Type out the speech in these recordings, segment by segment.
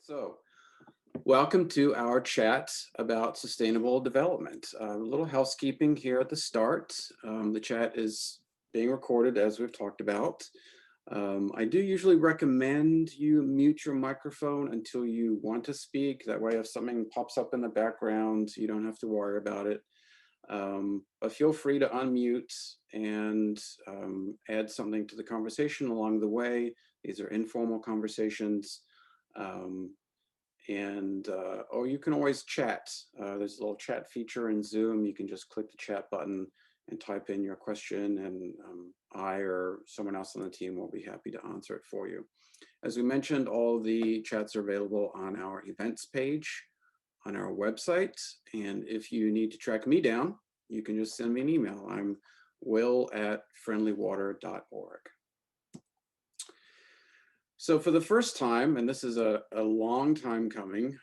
So, welcome to our chat about sustainable development. A little housekeeping here at the start. The chat is being recorded as we've talked about. I do usually recommend you mute your microphone until you want to speak. That way, if something pops up in the background, you don't have to worry about it. But feel free to unmute and add something to the conversation along the way. These are informal conversations. Um, or you can always chat. There's a little chat feature in Zoom. You can just click the chat button and type in your question, and I or someone else on the team will be happy to answer it for you. As we mentioned, all the chats are available on our events page on our website. And if you need to track me down, you can just send me an email. I'm will@friendlywater.org. So for the first time, and this is a long time coming,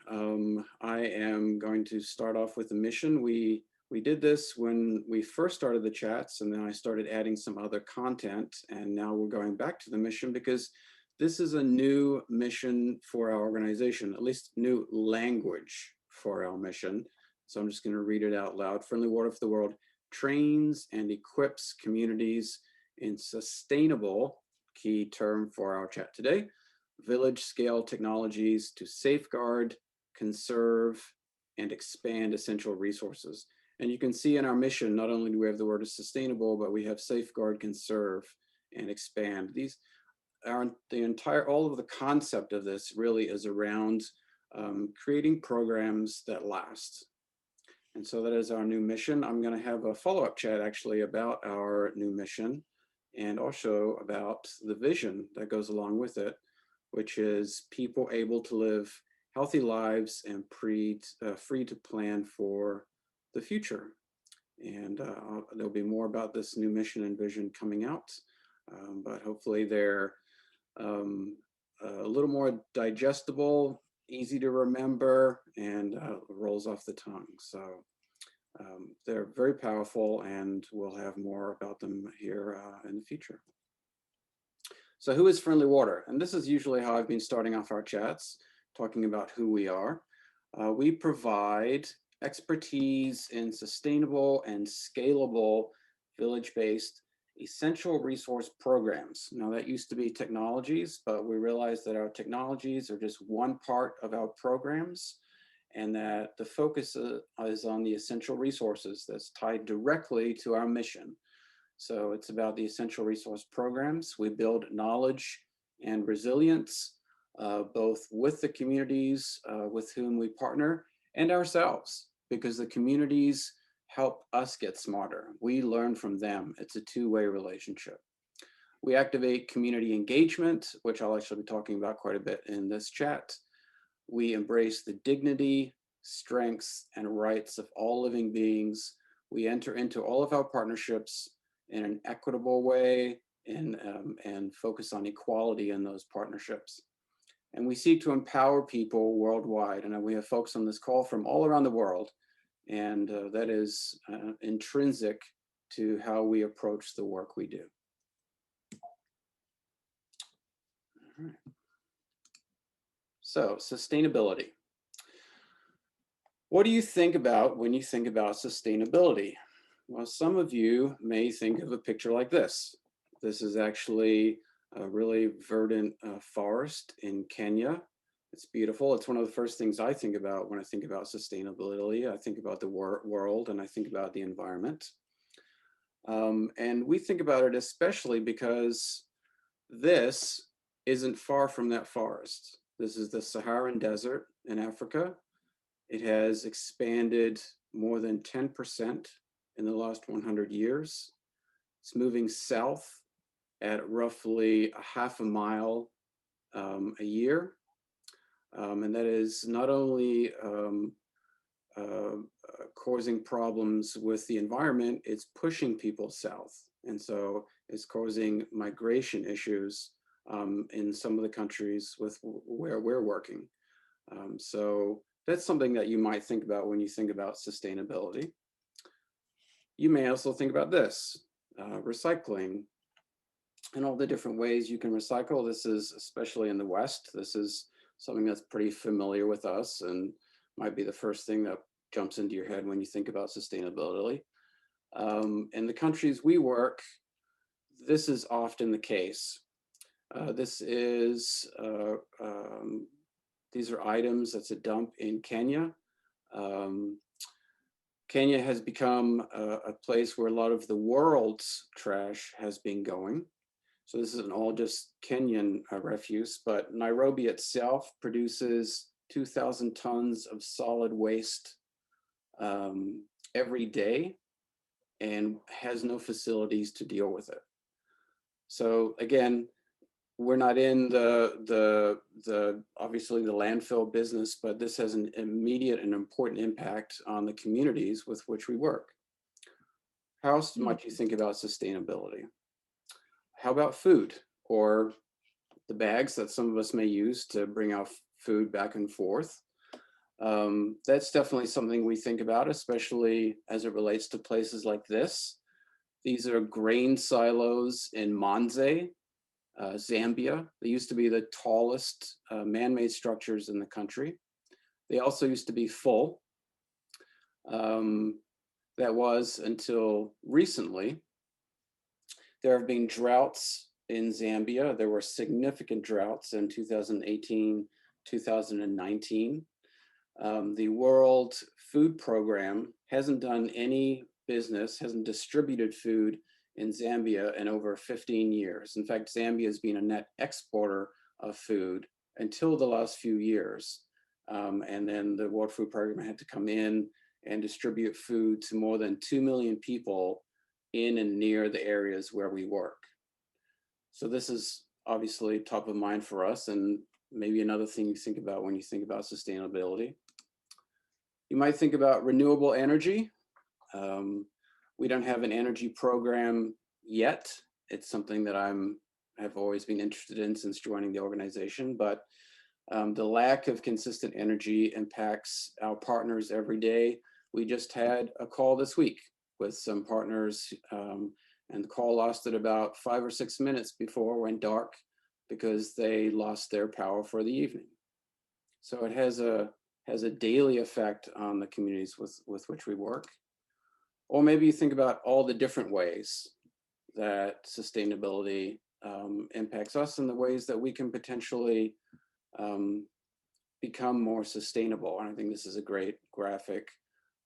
I am going to start off with a mission. We did this when we first started the chats, and then I started adding some other content, and now we're going back to the mission because this is a new mission for our organization, at least new language for our mission. So I'm just going to read it out loud. Friendly Water for the World trains and equips communities in sustainable, key term for our chat today, village scale technologies to safeguard, conserve, and expand essential resources. And you can see in our mission, not only do we have the word sustainable, but we have safeguard, conserve, and expand. These are all of the concept of this really is around creating programs that last. And so that is our new mission. I'm going to have a follow-up chat actually about our new mission and also about the vision that goes along with it, which is people able to live healthy lives and free to plan for the future. And there'll be more about this new mission and vision coming out, but hopefully they're a little more digestible, easy to remember, and rolls off the tongue. So they're very powerful, and we'll have more about them here in the future. So who is Friendly Water? And this is usually how I've been starting off our chats, talking about who we are. We provide expertise in sustainable and scalable village-based essential resource programs. Now that used to be technologies, but we realized that our technologies are just one part of our programs, and that the focus is on the essential resources that's tied directly to our mission. So it's about the essential resource programs. We build knowledge and resilience, both with the communities with whom we partner and ourselves, because the communities help us get smarter. We learn from them. It's a two-way relationship. We activate community engagement, which I'll actually be talking about quite a bit in this chat. We embrace the dignity, strengths, and rights of all living beings. We enter into all of our partnerships in an equitable way and focus on equality in those partnerships. And we seek to empower people worldwide. And we have folks on this call from all around the world. And that is intrinsic to how we approach the work we do. All right. So, sustainability. What do you think about when you think about sustainability? Well, some of you may think of a picture like this. This is actually a really verdant forest in Kenya. It's beautiful. It's one of the first things I think about when I think about sustainability. I think about the world and I think about the environment. And we think about it especially because this isn't far from that forest. This is the Saharan Desert in Africa. It has expanded more than 10% in the last 100 years. It's moving south at roughly a half a mile a year. And that is not only causing problems with the environment, it's pushing people south. And so it's causing migration issues in some of the countries with where we're working. So that's something that you might think about when you think about sustainability. You may also think about this, recycling and all the different ways you can recycle. This is, especially in the West, this is something that's pretty familiar with us and might be the first thing that jumps into your head when you think about sustainability. In the countries we work, this is often the case. This is, these are items that's a dump in Kenya. Um, Kenya has become a place where a lot of the world's trash has been going. So this isn't all just Kenyan refuse, but Nairobi itself produces 2,000 tons of solid waste every day and has no facilities to deal with it. So again, we're not in the obviously the landfill business, but this has an immediate and important impact on the communities with which we work. How else might you think about sustainability? How about food, or the bags that some of us may use to bring our food back and forth? That's definitely something we think about, especially as it relates to places like this. These are grain silos in Manze, Zambia. They used to be the tallest man-made structures in the country. They also used to be full. That was until recently. There have been droughts in Zambia. There were significant droughts in 2018, 2019. The World Food Program hasn't done any business, hasn't distributed food in Zambia in over 15 years. In fact, Zambia has been a net exporter of food until the last few years. And then the World Food Program had to come in and distribute food to more than 2 million people in and near the areas where we work. So this is obviously top of mind for us, and maybe another thing you think about when you think about sustainability. You might think about renewable energy. We don't have an energy program yet. It's something that have always been interested in since joining the organization, but the lack of consistent energy impacts our partners every day. We just had a call this week with some partners, and the call lasted about 5 or 6 minutes before it went dark because they lost their power for the evening. So it has a daily effect on the communities with which we work. Or maybe you think about all the different ways that sustainability impacts us and the ways that we can potentially become more sustainable. And I think this is a great graphic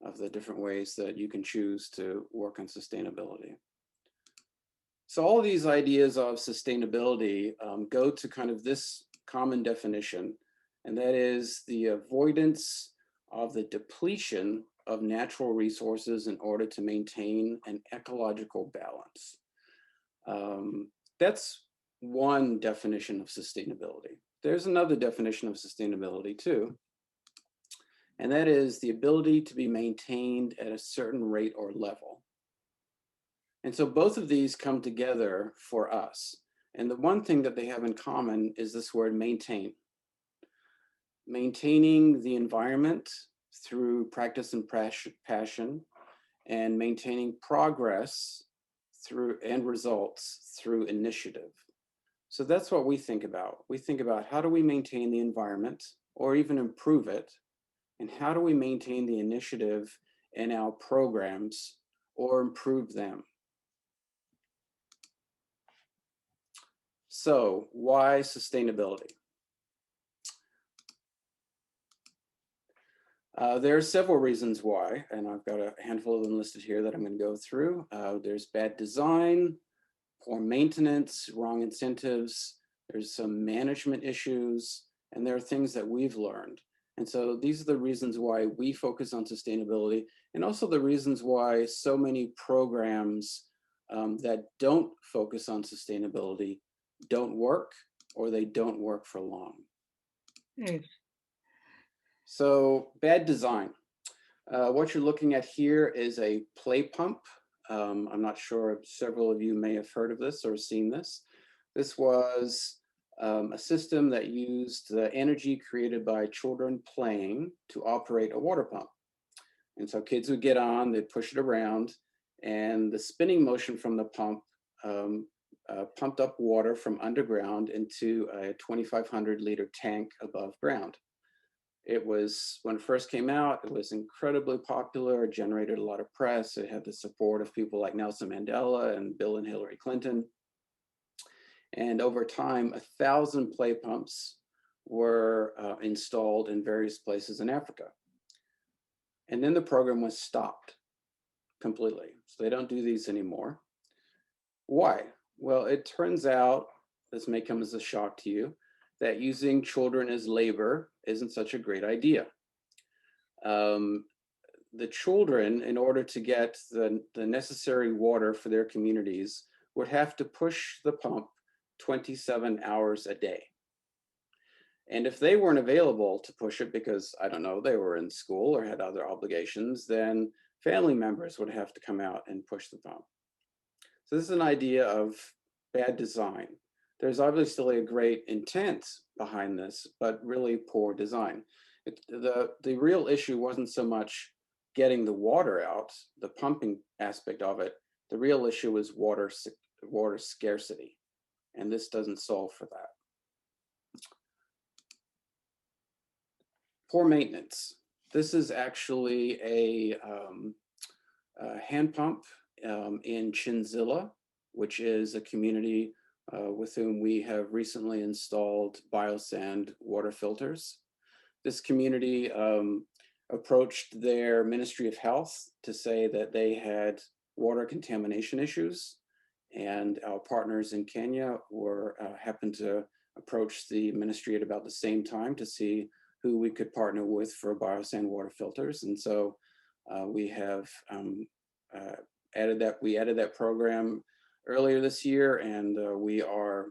of the different ways that you can choose to work on sustainability. So all of these ideas of sustainability go to kind of this common definition, and that is the avoidance of the depletion of natural resources in order to maintain an ecological balance. That's one definition of sustainability. There's another definition of sustainability too, and that is the ability to be maintained at a certain rate or level. And so both of these come together for us. And the one thing that they have in common is this word maintain. Maintaining the environment through practice and passion, and maintaining progress through and results through initiative. So that's what we think about. We think about how do we maintain the environment or even improve it, and how do we maintain the initiative in our programs or improve them. So why sustainability? There are several reasons why, and I've got a handful of them listed here that I'm going to go through. There's bad design, poor maintenance, wrong incentives, there's some management issues, and there are things that we've learned. And so these are the reasons why we focus on sustainability, and also the reasons why so many programs that don't focus on sustainability don't work, or they don't work for long. Yes. So bad design. What you're looking at here is a play pump. I'm not sure if several of you may have heard of this or seen this. This was a system that used the energy created by children playing to operate a water pump. And so kids would get on, they'd push it around, and the spinning motion from the pump pumped up water from underground into a 2,500-liter tank above ground. It was, when it first came out, it was incredibly popular, generated a lot of press. It had the support of people like Nelson Mandela and Bill and Hillary Clinton. And over time, 1,000 play pumps were installed in various places in Africa. And then the program was stopped completely. So they don't do these anymore. Why? Well, it turns out, this may come as a shock to you, that using children as labor isn't such a great idea. The children, in order to get the necessary water for their communities, would have to push the pump 27 hours a day. And if they weren't available to push it because, I don't know, they were in school or had other obligations, then family members would have to come out and push the pump. So this is an idea of bad design. There's obviously a great intent behind this, but really poor design. The real issue wasn't so much getting the water out, the pumping aspect of it. The real issue was water scarcity, and this doesn't solve for that. Poor maintenance. This is actually a hand pump in Chinzilla, which is a community with whom we have recently installed biosand water filters. This community approached their Ministry of Health to say that they had water contamination issues, and our partners in Kenya happened to approach the ministry at about the same time to see who we could partner with for biosand water filters. And so we have added that program earlier this year, and we are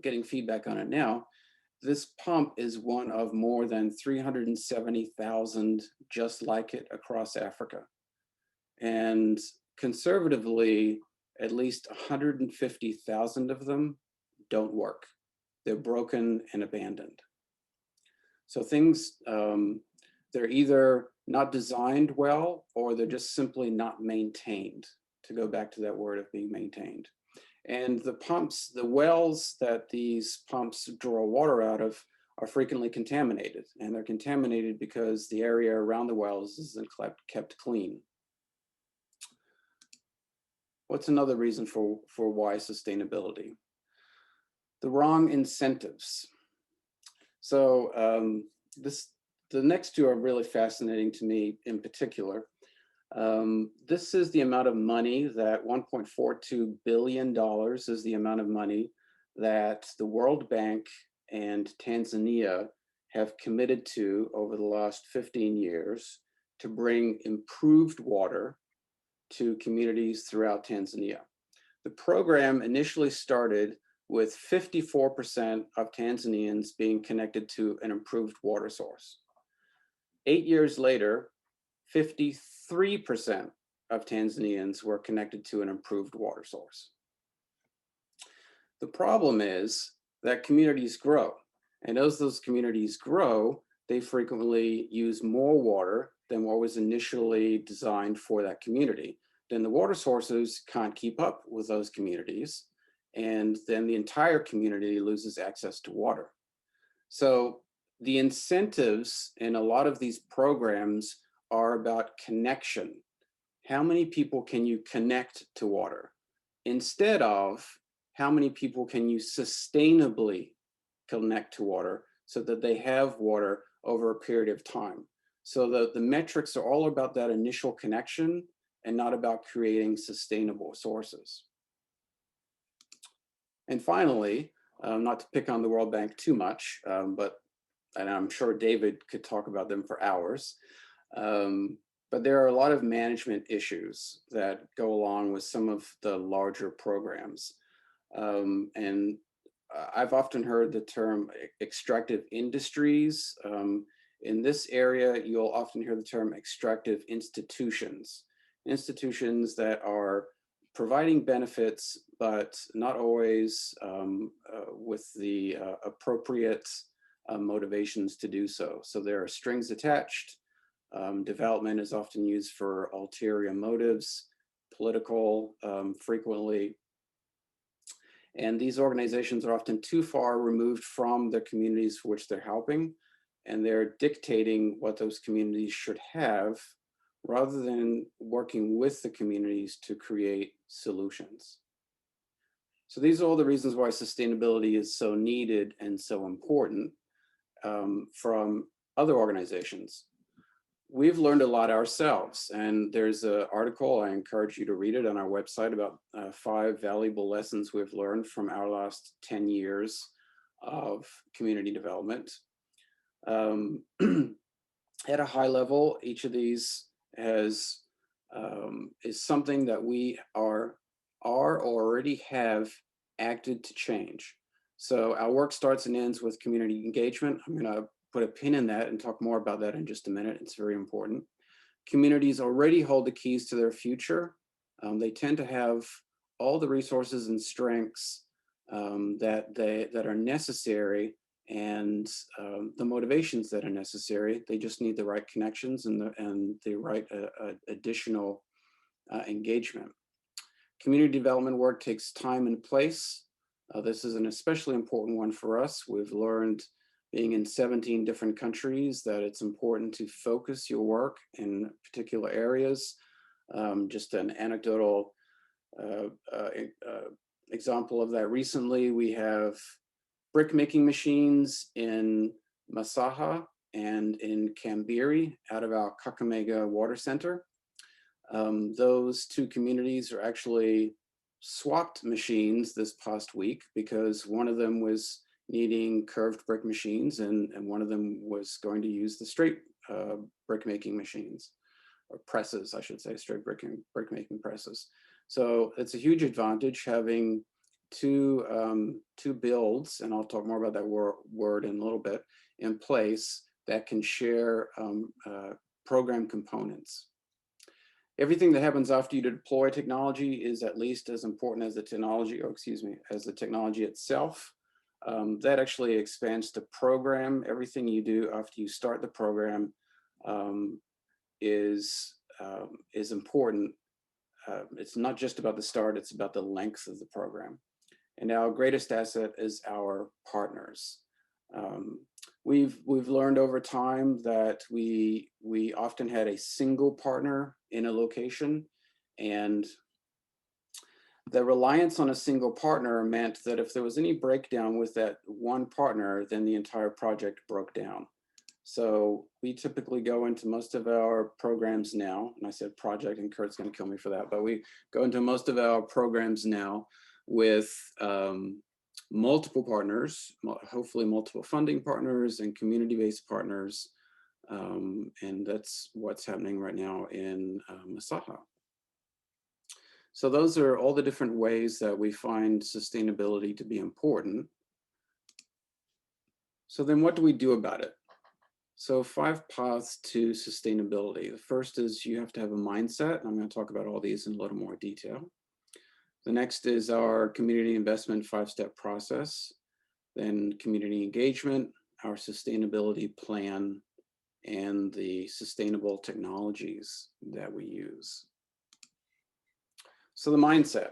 getting feedback on it now. This pump is one of more than 370,000 just like it across Africa. And conservatively, at least 150,000 of them don't work. They're broken and abandoned. So things, they're either not designed well, or they're just simply not maintained, to go back to that word of being maintained. And the pumps, the wells that these pumps draw water out of are frequently contaminated. And they're contaminated because the area around the wells isn't kept clean. What's another reason for why sustainability? The wrong incentives. So the next two are really fascinating to me in particular. This is the amount of money that $1.42 billion is the amount of money that the World Bank and Tanzania have committed to over the last 15 years to bring improved water to communities throughout Tanzania. The program initially started with 54% of Tanzanians being connected to an improved water source. 8 years later, 53% of Tanzanians were connected to an improved water source. The problem is that communities grow, and as those communities grow, they frequently use more water than what was initially designed for that community. Then the water sources can't keep up with those communities, and then the entire community loses access to water. So the incentives in a lot of these programs are about connection. How many people can you connect to water? Instead of how many people can you sustainably connect to water so that they have water over a period of time. So the metrics are all about that initial connection and not about creating sustainable sources. And finally, not to pick on the World Bank too much, and I'm sure David could talk about them for hours, but there are a lot of management issues that go along with some of the larger programs. And I've often heard the term extractive industries. In this area, you'll often hear the term extractive institutions. Institutions that are providing benefits, but not always with the appropriate motivations to do so. So there are strings attached. Development is often used for ulterior motives, political frequently. And these organizations are often too far removed from the communities for which they're helping, and they're dictating what those communities should have rather than working with the communities to create solutions. So these are all the reasons why sustainability is so needed and so important from other organizations. We've learned a lot ourselves, and there's an article, I encourage you to read it on our website, about 5 valuable lessons we've learned from our last 10 years of community development. At a high level, each of these has is something that we are or already have acted to change. So our work starts and ends with community engagement. I'm going to put a pin in that and talk more about that in just a minute. It's very important. Communities already hold the keys to their future. They tend to have all the resources and strengths that are necessary, and the motivations that are necessary. They just need the right connections and the right additional engagement. Community development work takes time and place. This is an especially important one for us. We've learned, being in 17 different countries, that it's important to focus your work in particular areas. Just an anecdotal example of that recently, we have brick making machines in Masaha and in Kambiri out of our Kakamega Water Center. Those two communities are actually swapped machines this past week because one of them was needing curved brick machines and one of them was going to use the straight brick making machines, or presses, I should say, straight brick making presses. So it's a huge advantage having two builds, and I'll talk more about that word in a little bit, in place that can share program components. Everything that happens after you deploy technology is at least as important as the technology, as the technology itself. That actually expands the program. Everything you do after you start the program is important. It's not just about the start, it's about the length of the program. And our greatest asset is our partners. We've learned over time that we often had a single partner in a location, and the reliance on a single partner meant that if there was any breakdown with that one partner, then the entire project broke down. So we typically go into most of our programs now, and I said project, and Kurt's going to kill me for that, but we go into most of our programs now with multiple partners, hopefully multiple funding partners and community-based partners. And that's what's happening right now in Masaha. So those are all the different ways that we find sustainability to be important. So then what do we do about it? So 5 paths to sustainability. The first is you have to have a mindset. I'm going to talk about all these in a little more detail. The next is our community investment 5-step process, then community engagement, our sustainability plan, and the sustainable technologies that we use. So the mindset.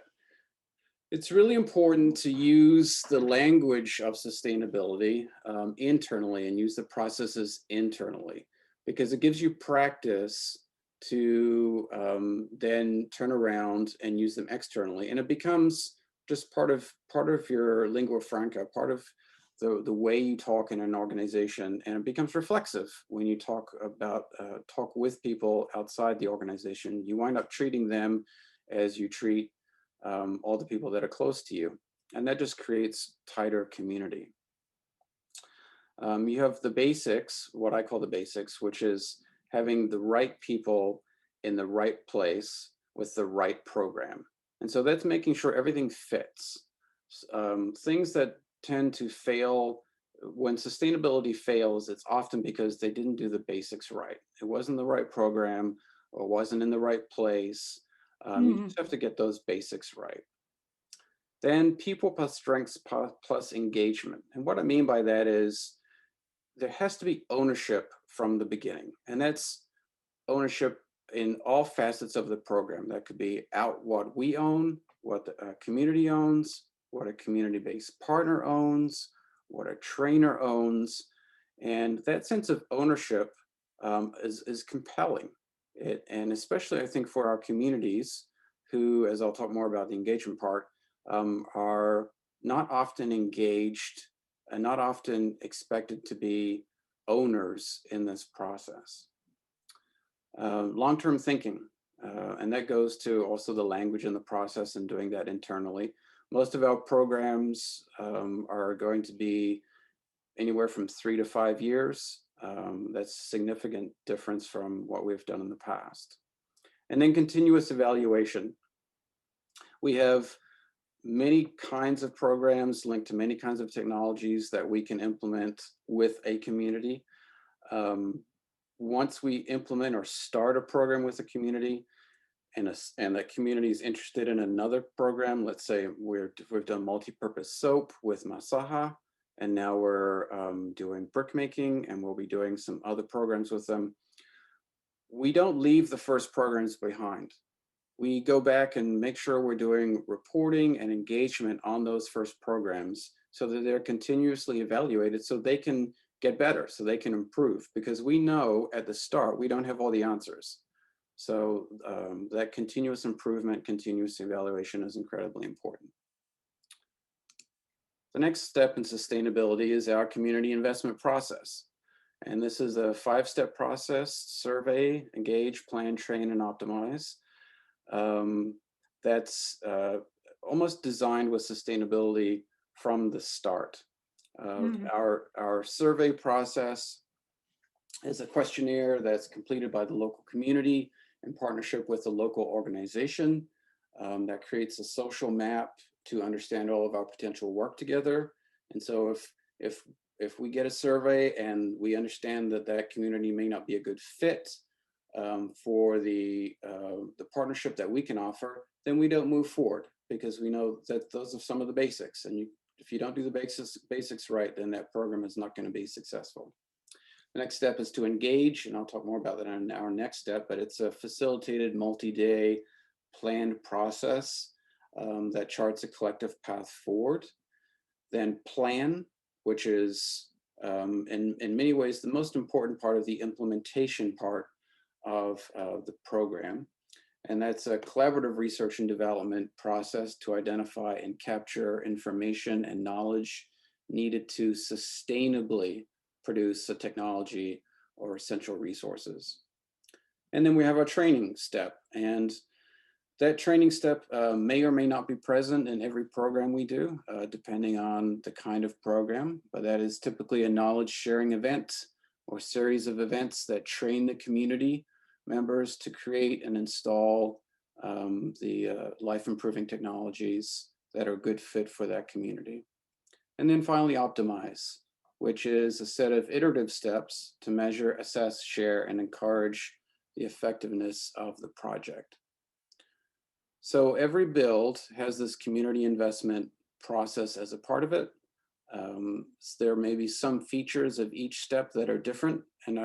It's really important to use the language of sustainability internally and use the processes internally, because it gives you practice to then turn around and use them externally, and it becomes just part of your lingua franca, part of the way you talk in an organization, and it becomes reflexive when you talk with people outside the organization. You wind up treating them as you treat all the people that are close to you, and that just creates tighter community. You have the basics, what I call the basics, which is having the right people in the right place with the right program. And so that's making sure everything fits. Things that tend to fail, when sustainability fails, it's often because they didn't do the basics right. It wasn't the right program or wasn't in the right place. You just have to get those basics right. Then people plus strengths plus engagement. And what I mean by that is there has to be ownership from the beginning. And that's ownership in all facets of the program. That could be what we own, what the community owns, what a community-based partner owns, what a trainer owns, and that sense of ownership is compelling. And especially, I think, for our communities who, as I'll talk more about the engagement part, are not often engaged and not often expected to be owners in this process. Long-term thinking, and that goes to also the language in the process and doing that internally. Most of our programs are going to be anywhere from 3 to 5 years. That's a significant difference from what we've done in the past. And then continuous evaluation. We have many kinds of programs linked to many kinds of technologies that we can implement with a community. Once we implement or start a program with a community, and that community is interested in another program, let's say we've done multi-purpose soap with Masaha, and now we're doing brick making, and we'll be doing some other programs with them. We don't leave the first programs behind. We go back and make sure we're doing reporting and engagement on those first programs so that they're continuously evaluated so they can get better, so they can improve, because we know at the start we don't have all the answers. So that continuous improvement, continuous evaluation is incredibly important. The next step in sustainability is our community investment process. And this is a 5-step process: survey, engage, plan, train, and optimize. That's almost designed with sustainability from the start. Our survey process is a questionnaire that's completed by the local community in partnership with the local organization that creates a social map to understand all of our potential work together. And so if we get a survey and we understand that that community may not be a good fit for the partnership that we can offer, then we don't move forward, because we know that those are some of the basics. And if you don't do the basics right, then that program is not going to be successful. The next step is to engage, and I'll talk more about that in our next step, but it's a facilitated multi-day planned process that charts a collective path forward. Then plan, which is in many ways the most important part of the implementation part of the program. And that's a collaborative research and development process to identify and capture information and knowledge needed to sustainably produce a technology or essential resources. And then we have our training step. And that training step may or may not be present in every program we do, depending on the kind of program, but that is typically a knowledge sharing event or series of events that train the community members to create and install the life-improving technologies that are a good fit for that community. And then finally, optimize, which is a set of iterative steps to measure, assess, share, and encourage the effectiveness of the project. So every build has this community investment process as a part of it. There may be some features of each step that are different, and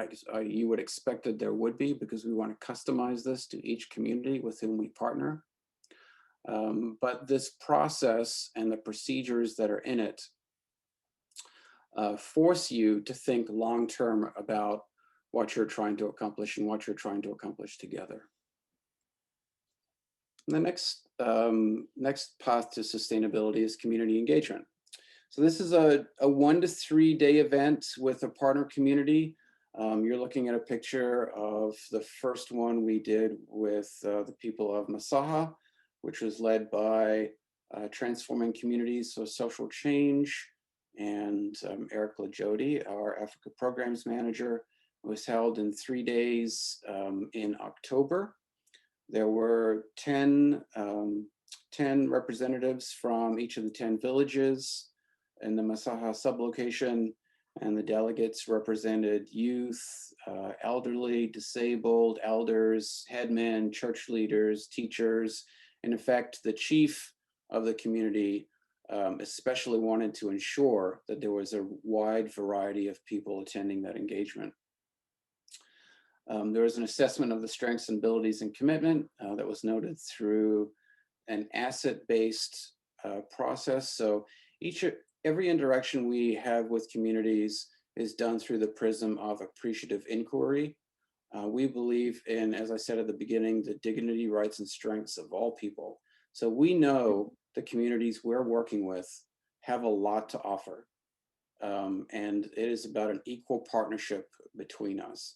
you would expect that there would be, because we want to customize this to each community with whom we partner. But this process and the procedures that are in it force you to think long-term about what you're trying to accomplish and what you're trying to accomplish together. And the next path to sustainability is community engagement. So this is a 1 to 3 day event with a partner community. You're looking at a picture of the first one we did with the people of Masaha, which was led by Transforming Communities for Social Change and Eric LaJody, our Africa Programs Manager. It was held in 3 days in October. There were 10 representatives from each of the 10 villages in the Masaha sublocation, and the delegates represented youth, elderly, disabled, elders, headmen, church leaders, teachers, and in fact, the chief of the community especially wanted to ensure that there was a wide variety of people attending that engagement. There was an assessment of the strengths and abilities and commitment that was noted through an asset-based process. So every interaction we have with communities is done through the prism of appreciative inquiry. We believe in, as I said at the beginning, the dignity, rights, and strengths of all people. So we know the communities we're working with have a lot to offer. And it is about an equal partnership between us.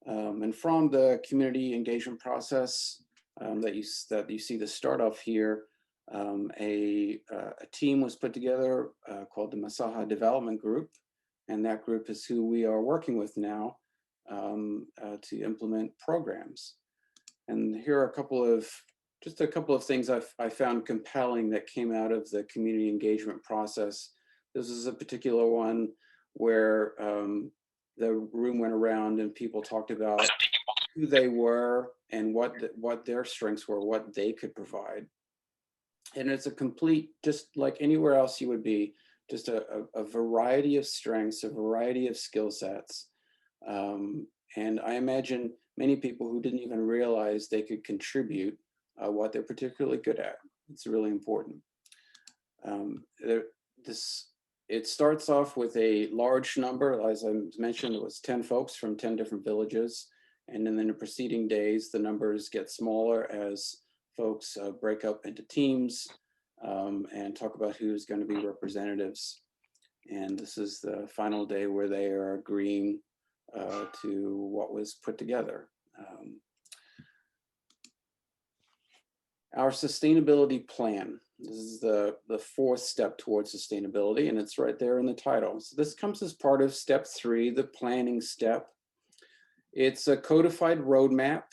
And from the community engagement process that you see the start off here, a team was put together called the Masaha Development Group, and that group is who we are working with now to implement programs. And here are just a couple of things I found compelling that came out of the community engagement process. This is a particular one where the room went around and people talked about who they were and what their strengths were, what they could provide. And it's a complete, just like anywhere else you would be, just a variety of strengths, a variety of skill sets. And I imagine many people who didn't even realize they could contribute what they're particularly good at. It's really important. It starts off with a large number. As I mentioned, it was 10 folks from 10 different villages. And then in the preceding days, the numbers get smaller as folks break up into teams and talk about who's going to be representatives. And this is the final day where they are agreeing to what was put together. Our sustainability plan. This is the fourth step towards sustainability, and it's right there in the title. So this comes as part of step 3, the planning step. It's a codified roadmap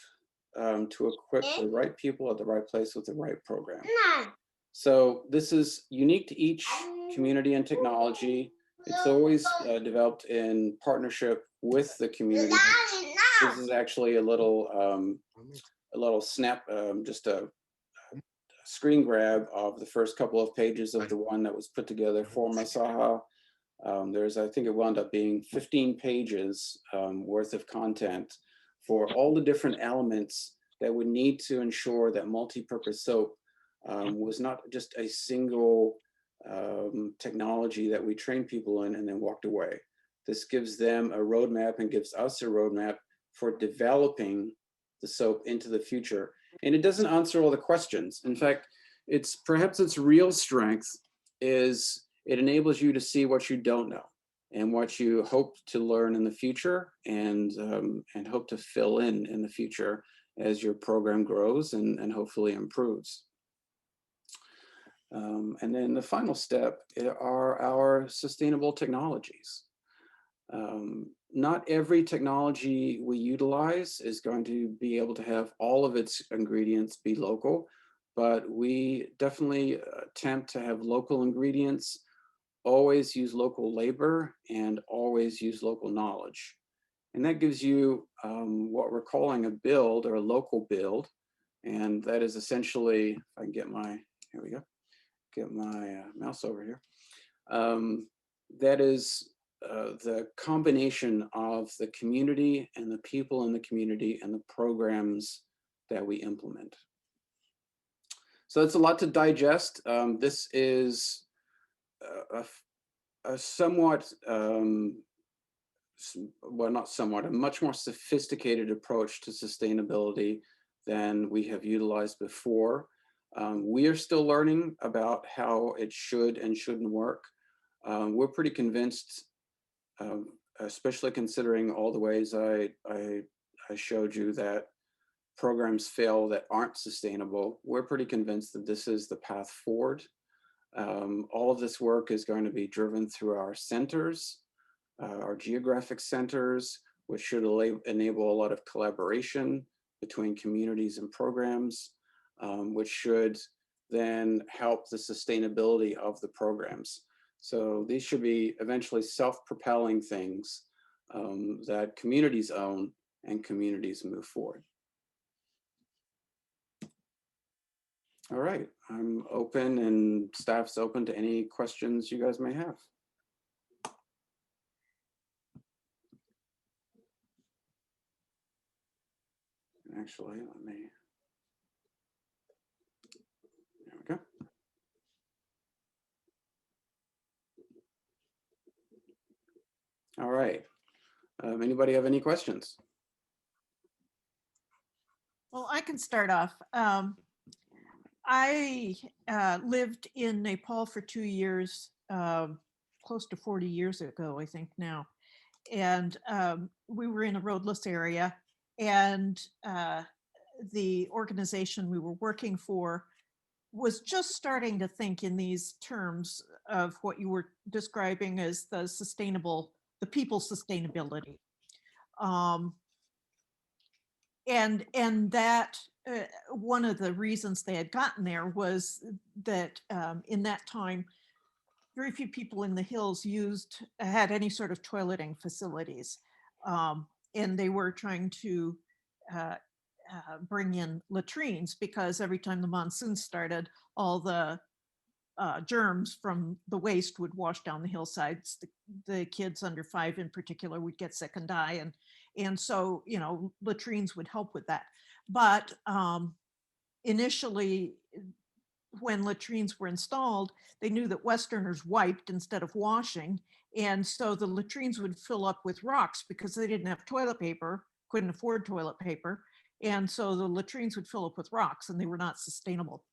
to equip the right people at the right place with the right program. So this is unique to each community and technology. It's always developed in partnership with the community. This is actually a little snap, just a screen grab of the first couple of pages of the one that was put together for Masaha. I think it wound up being 15 pages worth of content for all the different elements that would need to ensure that multi-purpose soap was not just a single technology that we train people in and then walked away. This gives them a roadmap and gives us a roadmap for developing the soap into the future. And it doesn't answer all the questions. In fact, perhaps its real strength is it enables you to see what you don't know and what you hope to learn in the future and hope to fill in the future as your program grows and hopefully improves. And then the final step are our sustainable technologies. Not every technology we utilize is going to be able to have all of its ingredients be local, but we definitely attempt to have local ingredients, always use local labor, and always use local knowledge. And that gives you what we're calling a build or a local build. And that is essentially, if I can get here we go, get my mouse over here. That is the combination of the community and the people in the community and the programs that we implement. So it's a lot to digest. This is a somewhat, well, not somewhat, a much more sophisticated approach to sustainability than we have utilized before. We are still learning about how it should and shouldn't work. We're pretty convinced, especially considering all the ways I showed you that programs fail that aren't sustainable. We're pretty convinced that this is the path forward. All of this work is going to be driven through our centers, our geographic centers, which should enable a lot of collaboration between communities and programs, which should then help the sustainability of the programs. So these should be eventually self-propelling things that communities own and communities move forward. All right, I'm open and staff's open to any questions you guys may have. Actually, there we go. All right. Anybody have any questions? Well, I can start off. I lived in Nepal for 2 years, close to 40 years ago, I think now. And we were in a roadless area, and the organization we were working for was just starting to think in these terms of what you were describing as the people's sustainability. Um, and that one of the reasons they had gotten there was that in that time very few people in the hills had any sort of toileting facilities, and they were trying to uh, bring in latrines because every time the monsoon started, all the germs from the waste would wash down the hillsides. The kids under 5 in particular would get sick and die, and so latrines would help with that. But initially, when latrines were installed, they knew that Westerners wiped instead of washing, and so the latrines would fill up with rocks because they didn't have toilet paper, couldn't afford toilet paper, and so the latrines would fill up with rocks, and they were not sustainable.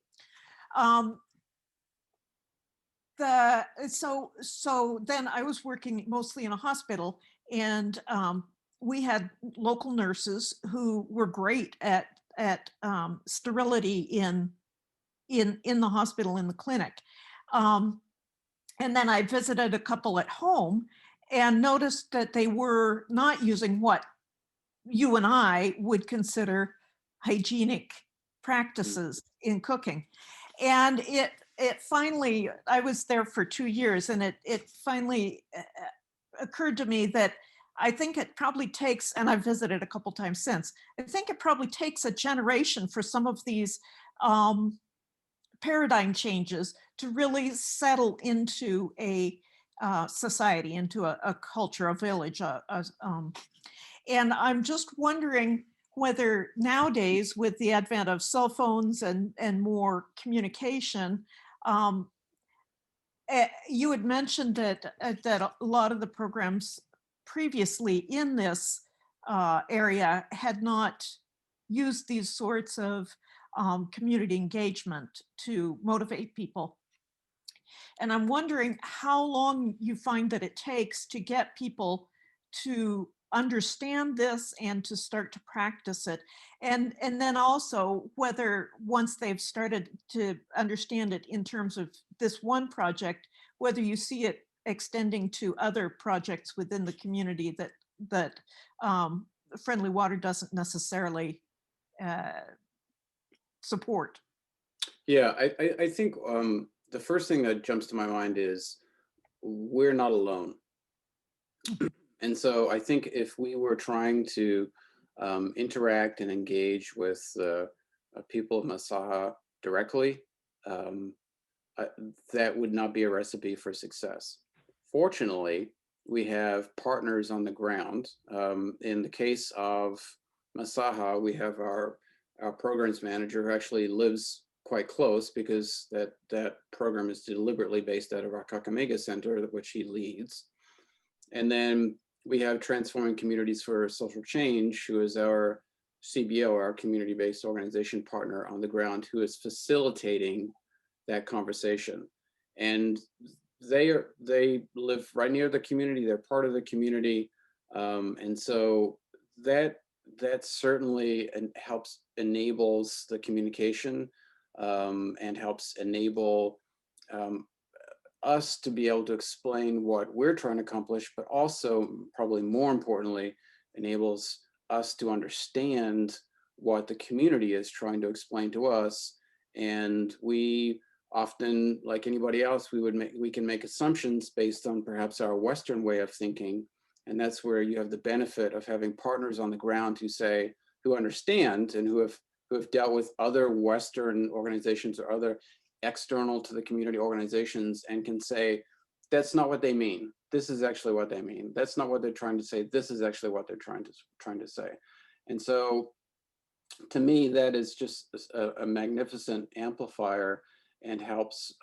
Um, so then I was working mostly in a hospital, and we had local nurses who were great at sterility in the hospital, in the clinic. Um, and then I visited a couple at home and noticed that they were not using what you and I would consider hygienic Mm. practices in cooking. And it finally, I was there for 2 years, and it finally occurred to me that I think it probably takes, and I've visited a couple times since, I think it probably takes a generation for some of these um, paradigm changes to really settle into a society, into a culture, a village, and I'm just wondering whether nowadays, with the advent of cell phones and more communication, um, you had mentioned that a lot of the programs previously in this area had not used these sorts of community engagement to motivate people. And I'm wondering how long you find that it takes to get people to understand this and to start to practice it. And then also whether once they've started to understand it in terms of this one project, whether you see it extending to other projects within the community that Friendly Water doesn't necessarily uh, support. Yeah, I think the first thing that jumps to my mind is we're not alone. And so I think if we were trying to interact and engage with the people of Masaha directly, um, uh, that would not be a recipe for success. Fortunately, we have partners on the ground. In the case of Masaha, we have our programs manager who actually lives quite close because that program is deliberately based out of our Kakamega Center, which he leads. And then we have Transforming Communities for Social Change, who is our CBO, our community-based organization partner on the ground, who is facilitating that conversation. And they live right near the community. They're part of the community, and so that that certainly helps enables the communication, and helps enable um, us to be able to explain what we're trying to accomplish, but also, probably more importantly, enables us to understand what the community is trying to explain to us. And we often, like anybody else, we can make assumptions based on perhaps our Western way of thinking. And that's where you have the benefit of having partners on the ground who understand and who have dealt with other Western organizations or other external to the community organizations and can say, that's not what they mean. This is actually what they mean. That's not what they're trying to say. This is actually what they're trying to say. And so to me, that is just a magnificent amplifier and helps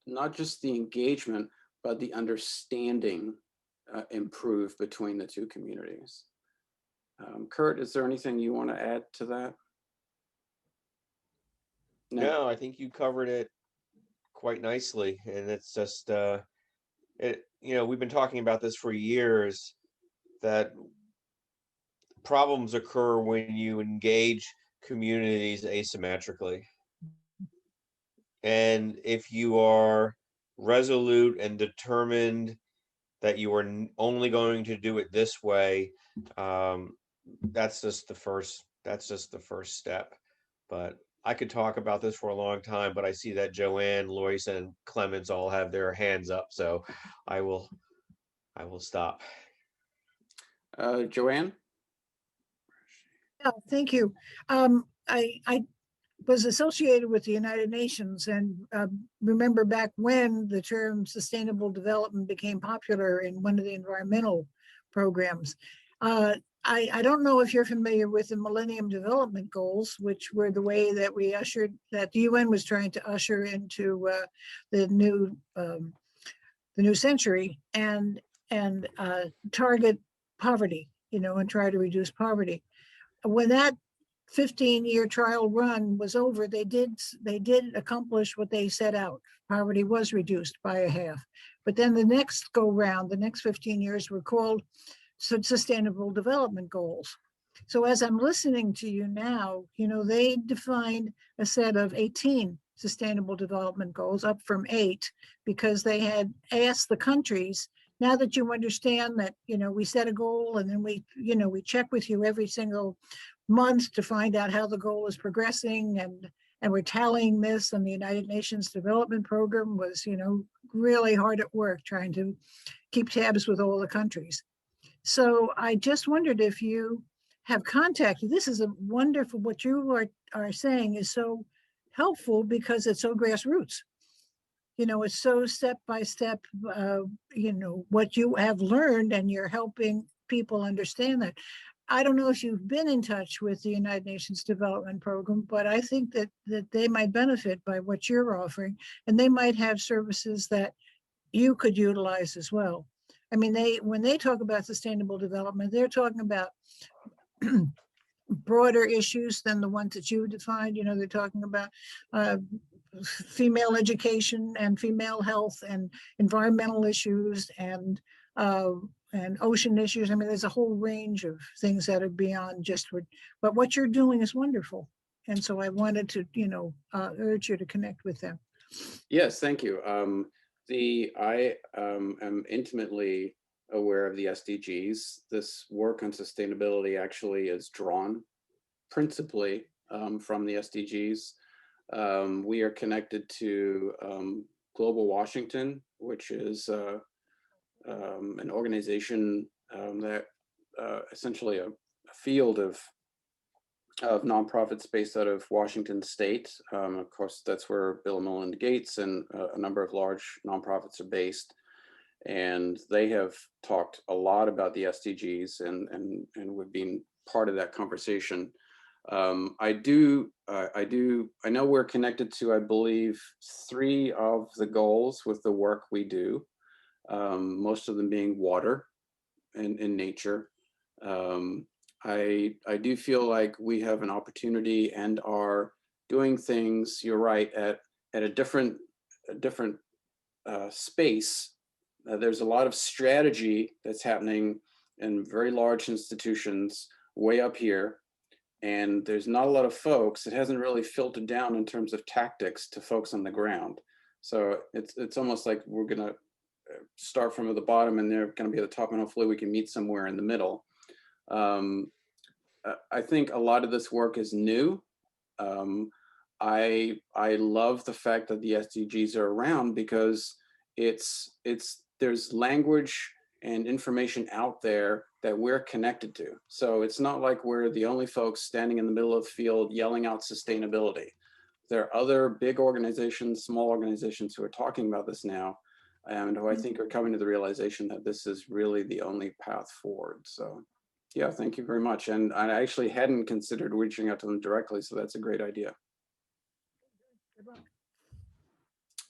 not just the engagement, but the understanding improve between the two communities. Kurt, is there anything you want to add to that? No, I think you covered it quite nicely, and it's just we've been talking about this for years, that problems occur when you engage communities asymmetrically. And if you are resolute and determined that you are only going to do it this way, that's just the first step. But I could talk about this for a long time, but I see that Joanne, Lois, and Clemens all have their hands up, so I will stop. Joanne? Yeah, thank you. I was associated with the United Nations, and remember back when the term sustainable development became popular in one of the environmental programs. I don't know if you're familiar with the Millennium Development Goals, which were the way that that the UN was trying to usher into the new century and target poverty, and try to reduce poverty. When that 15-year trial run was over, they did accomplish what they set out. Poverty was reduced by a half. But then the next go round, the next 15 years were called Sustainable Development Goals. So as I'm listening to you now, they defined a set of 18 Sustainable Development Goals, up from 8, because they had asked the countries, now that you understand that, we set a goal and then we check with you every single month to find out how the goal is progressing, and we're tallying this, and the United Nations Development Program was, really hard at work trying to keep tabs with all the countries. So I just wondered if you have contacted, this is a wonderful, what you are saying is so helpful because it's so grassroots. It's so step by step, what you have learned, and you're helping people understand that. I don't know if you've been in touch with the United Nations Development Program, but I think that they might benefit by what you're offering, and they might have services that you could utilize as well. I mean, when they talk about sustainable development, they're talking about broader issues than the ones that you defined. They're talking about female education and female health and environmental issues and ocean issues. I mean, there's a whole range of things that are beyond just but what you're doing is wonderful. And so I wanted to, urge you to connect with them. Yes, thank you. I am intimately aware of the SDGs. This work on sustainability actually is drawn principally from the SDGs. We are connected to Global Washington, which is an organization that essentially a field of nonprofits based out of Washington State. Of course, that's where Bill and Melinda Gates and a number of large nonprofits are based. And they have talked a lot about the SDGs, and we've been part of that conversation. I know we're connected to, I believe, 3 of the goals with the work we do, most of them being water and nature. I do feel like we have an opportunity and are doing things, you're right, at a different space. There's a lot of strategy that's happening in very large institutions way up here, and there's not a lot of folks. It hasn't really filtered down in terms of tactics to folks on the ground. So it's almost like we're gonna start from the bottom and they're gonna be at the top, and hopefully we can meet somewhere in the middle. I think a lot of this work is new. I love the fact that the SDGs are around because there's language and information out there that we're connected to. So it's not like we're the only folks standing in the middle of the field yelling out sustainability. There are other big organizations, small organizations who are talking about this now, and who I think are coming to the realization that this is really the only path forward. So yeah, thank you very much. And I actually hadn't considered reaching out to them directly, so that's a great idea.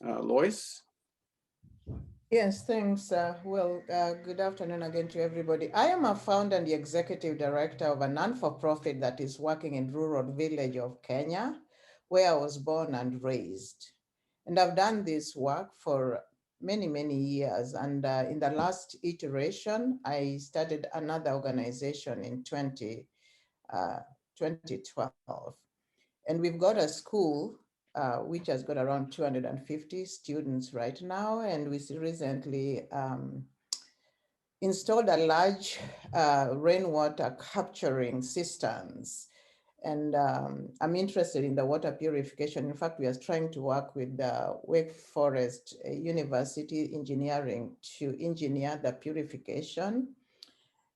Lois? Yes, thanks. Good afternoon again to everybody. I am a founder and the executive director of a non-for-profit that is working in rural village of Kenya, where I was born and raised. And I've done this work for many, many years. And in the last iteration, I started another organization in 2012. And we've got a school which has got around 250 students right now. And we recently installed a large rainwater capturing cisterns. And I'm interested in the water purification. In fact, we are trying to work with the Wake Forest University Engineering to engineer the purification.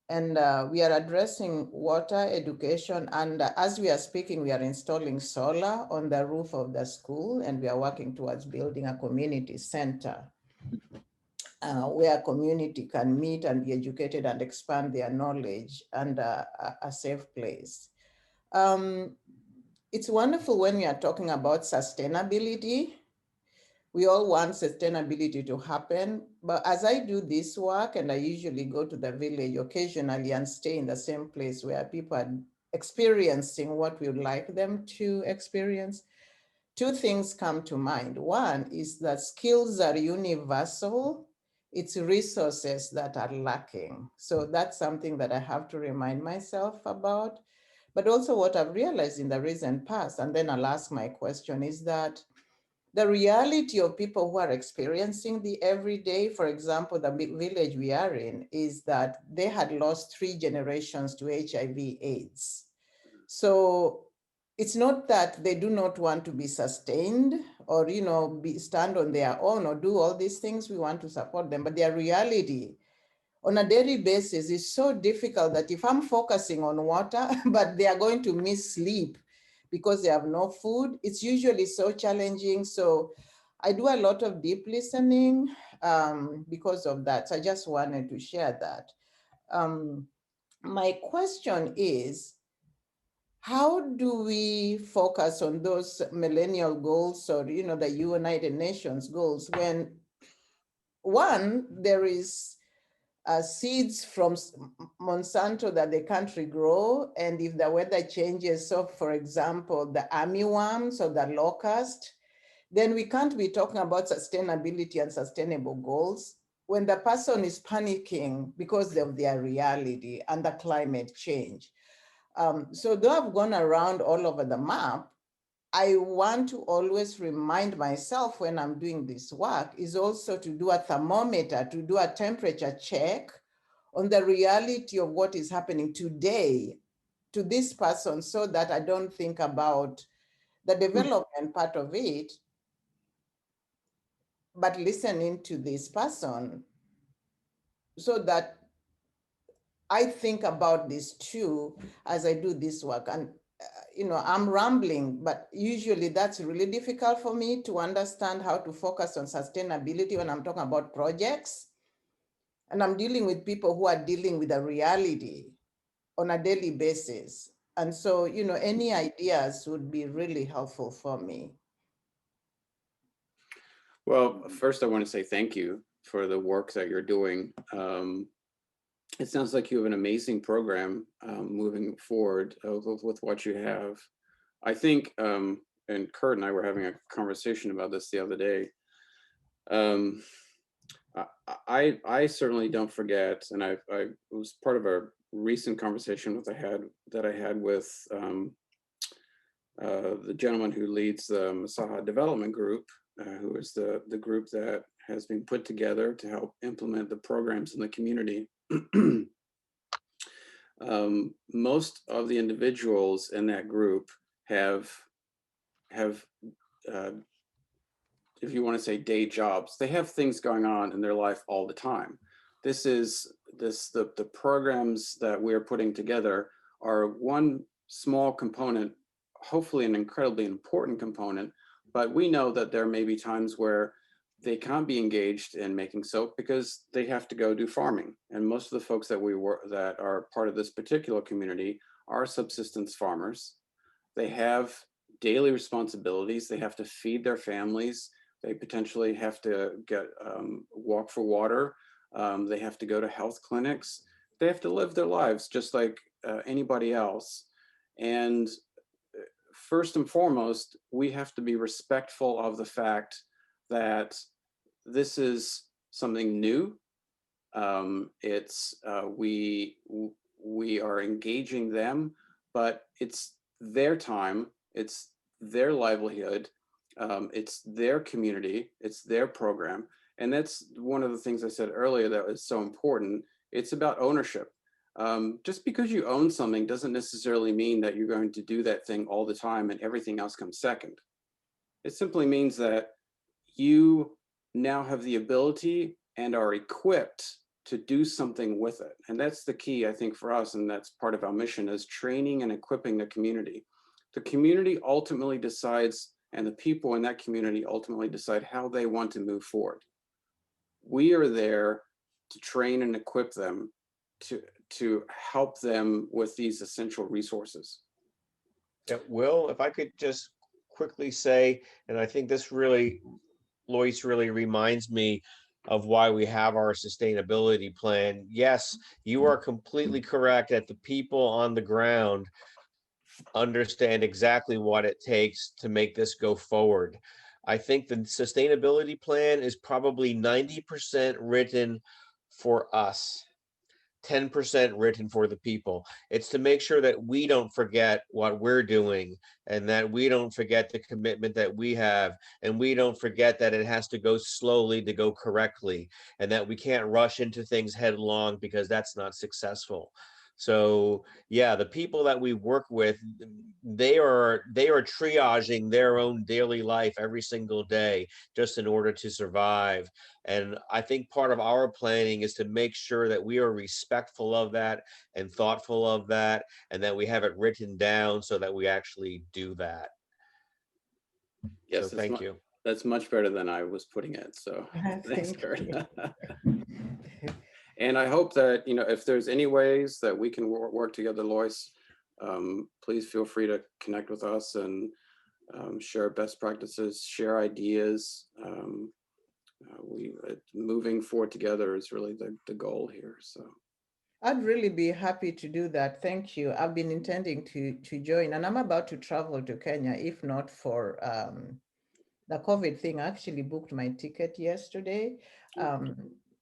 And we are addressing water education. And as we are speaking, we are installing solar on the roof of the school, and we are working towards building a community center where community can meet and be educated and expand their knowledge, and a safe place. It's wonderful when we are talking about sustainability. We all want sustainability to happen, but as I do this work, and I usually go to the village occasionally and stay in the same place where people are experiencing what we would like them to experience, two things come to mind. One is that skills are universal. It's resources that are lacking. So that's something that I have to remind myself about. But also what I've realized in the recent past, and then I'll ask my question, is that the reality of people who are experiencing the everyday, for example, the village we are in, is that they had lost 3 generations to HIV/AIDS. So it's not that they do not want to be sustained or, stand on their own or do all these things. We want to support them, but their reality on a daily basis is so difficult that if I'm focusing on water, but they are going to miss sleep because they have no food, it's usually so challenging. So I do a lot of deep listening because of that. So I just wanted to share that. My question is, how do we focus on those millennial goals or, the United Nations goals when, one, there is seeds from Monsanto that they can't regrow, and if the weather changes, so for example, the armyworms or the locust, then we can't be talking about sustainability and sustainable goals when the person is panicking because of their reality and the climate change. So though I've gone around all over the map, I want to always remind myself when I'm doing this work is also to do a thermometer, to do a temperature check on the reality of what is happening today to this person, so that I don't think about the development part of it, but listening to this person so that I think about this too as I do this work. And I'm rambling, but usually that's really difficult for me to understand how to focus on sustainability when I'm talking about projects. And I'm dealing with people who are dealing with a reality on a daily basis. And so, any ideas would be really helpful for me. Well, first I want to say thank you for the work that you're doing. It sounds like you have an amazing program moving forward with what you have. I think, and Kurt and I were having a conversation about this the other day. I certainly don't forget, and I was part of a recent conversation that I had with the gentleman who leads the Masaha Development Group, who is the group that has been put together to help implement the programs in the community. Most of the individuals in that group have if you want to say day jobs, they have things going on in their life all the time. The programs that we're putting together are one small component, hopefully an incredibly important component, but we know that there may be times where they can't be engaged in making soap because they have to go do farming. And most of the folks that that are part of this particular community are subsistence farmers. They have daily responsibilities. They have to feed their families. They potentially have to get walk for water. They have to go to health clinics. They have to live their lives just like anybody else. And first and foremost, we have to be respectful of the fact that this is something new. We are engaging them, but it's their time, it's their livelihood, it's their community, it's their program. And that's one of the things I said earlier that is so important. It's about ownership. Just because you own something doesn't necessarily mean that you're going to do that thing all the time and everything else comes second. It simply means that you now have the ability and are equipped to do something with it. And that's the key, I think, for us. And that's part of our mission, is training and equipping the community. The community ultimately decides, and the people in that community ultimately decide how they want to move forward. We are there to train and equip them to help them with these essential resources. Yeah, Will, if I could just quickly say, and I think this really, Lois, really reminds me of why we have our sustainability plan. Yes, you are completely correct that the people on the ground understand exactly what it takes to make this go forward. I think the sustainability plan is probably 90% written for us, 10% written for the people. It's to make sure that we don't forget what we're doing, and that we don't forget the commitment that we have, and we don't forget that it has to go slowly to go correctly, and that we can't rush into things headlong, because that's not successful. So yeah, the people that we work with, they are triaging their own daily life every single day just in order to survive. And I think part of our planning is to make sure that we are respectful of that and thoughtful of that, and that we have it written down so that we actually do that. Yes, so thank you. That's much better than I was putting it. So thanks, Kurt. And I hope that, if there's any ways that we can work together, Lois, please feel free to connect with us and share best practices, share ideas. Moving forward together is really the goal here. So I'd really be happy to do that. Thank you. I've been intending to join, and I'm about to travel to Kenya, if not for the COVID thing. I actually booked my ticket yesterday.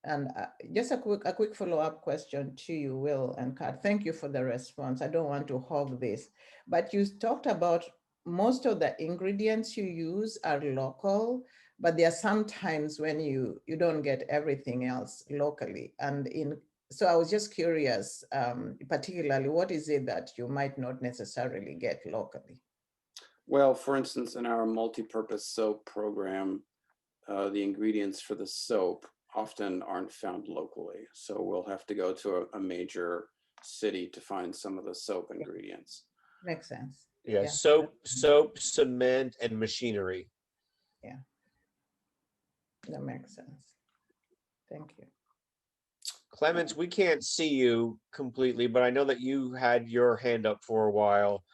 And just a quick follow-up question to you, Will and Kat. Thank you for the response. I don't want to hog this, but you talked about most of the ingredients you use are local, but there are some times when you don't get everything else locally. So I was just curious, particularly, what is it that you might not necessarily get locally? Well, for instance, in our multi-purpose soap program, the ingredients for the soap often aren't found locally. So we'll have to go to a major city to find some of the soap ingredients. Makes sense. Yeah, soap, cement, and machinery. Yeah, that makes sense. Thank you. Clemens, we can't see you completely, but I know that you had your hand up for a while.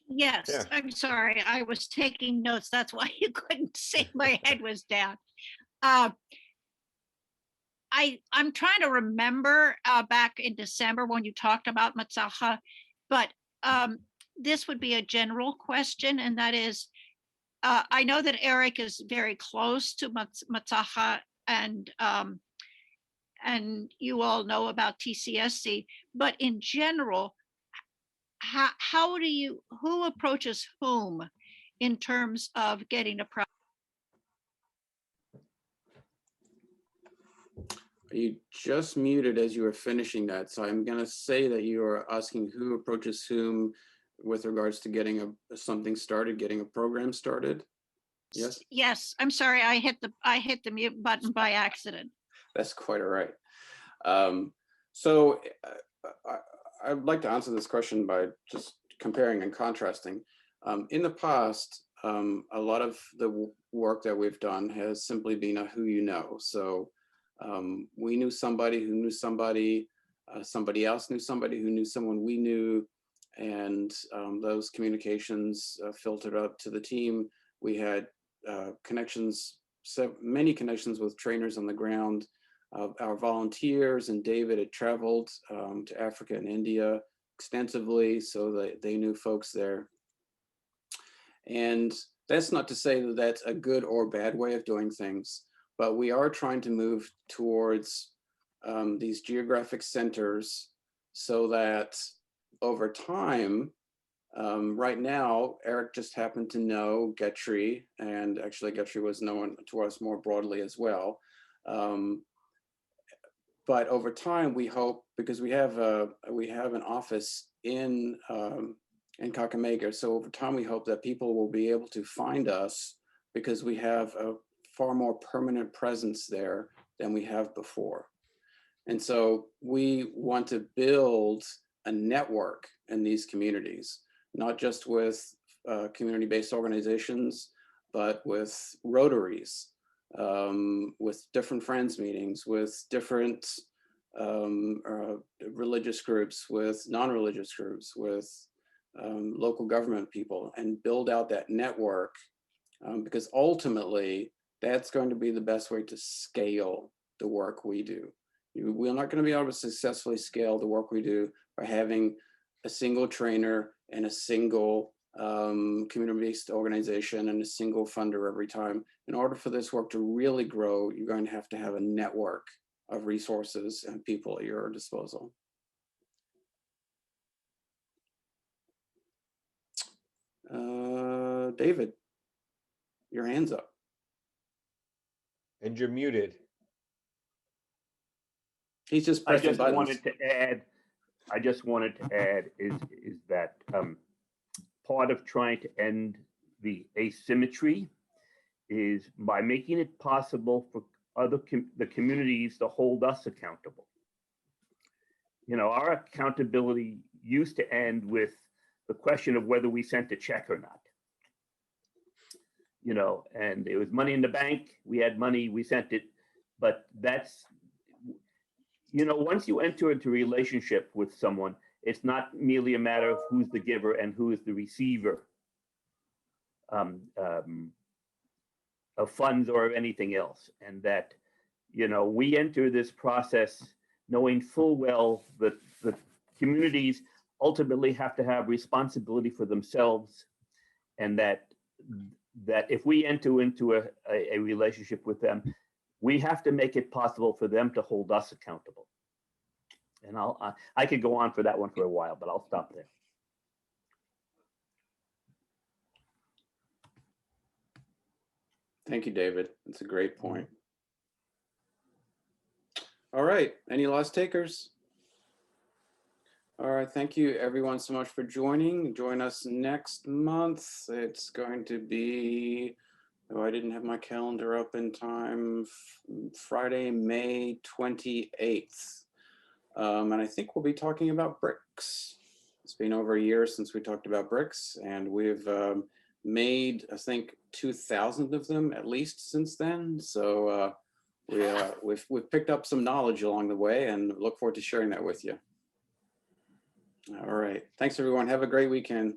Yes, Yeah. I'm sorry. I was taking notes. That's why you couldn't see. My head was down. I'm trying to remember back in December when you talked about Matsaha, but this would be a general question, and that is, I know that Eric is very close to Matsaha, and you all know about TCSC, but in general, who approaches whom in terms of getting a project? You just muted as you were finishing that. So I'm going to say that you are asking who approaches whom with regards to getting something started, getting a program started. Yes. Yes, I'm sorry. I hit the mute button by accident. That's quite all right. So I'd like to answer this question by just comparing and contrasting. In the past, a lot of the work that we've done has simply been a who you know. So we knew somebody who knew somebody, somebody else knew somebody who knew someone we knew, and those communications filtered up to the team. We had connections, many connections with trainers on the ground. Our volunteers and David had traveled to Africa and India extensively, so that they knew folks there. And that's not to say that that's a good or bad way of doing things, but we are trying to move towards these geographic centers so that over time, right now, Eric just happened to know Getry, and actually Getry was known to us more broadly as well. But over time, we hope, because we have an office in Kakamega, so over time we hope that people will be able to find us because we have a far more permanent presence there than we have before. And so we want to build a network in these communities, not just with community-based organizations, but with Rotaries, with different friends meetings, with different religious groups, with non-religious groups, with local government people, and build out that network, because ultimately that's going to be the best way to scale the work we do. We're not going to be able to successfully scale the work we do by having a single trainer and a single community-based organization and a single funder every time. In order for this work to really grow, you're going to have a network of resources and people at your disposal. David, your hand's up. And you're muted. He's just I pressing just buttons. wanted to add is that part of trying to end the asymmetry is by making it possible for the communities to hold us accountable. You know, our accountability used to end with the question of whether we sent a check or not. You know, and it was money in the bank, we had money, we sent it, but that's, you know, once you enter into a relationship with someone, it's not merely a matter of who's the giver and who is the receiver of funds or anything else. And that, you know, we enter this process knowing full well that the communities ultimately have to have responsibility for themselves, and that if we enter into a relationship with them, we have to make it possible for them to hold us accountable. And I could go on for that one for a while, but I'll stop there. Thank you, David. That's a great point. All right, any last takers? All right, thank you everyone so much for joining. Join us next month. It's going to be, oh, I didn't have my calendar up in time, Friday, May 28th. And I think we'll be talking about bricks. It's been over a year since we talked about bricks, and we've made, I think, 2,000 of them at least since then. So we've picked up some knowledge along the way, and look forward to sharing that with you. All right, thanks everyone. Have a great weekend.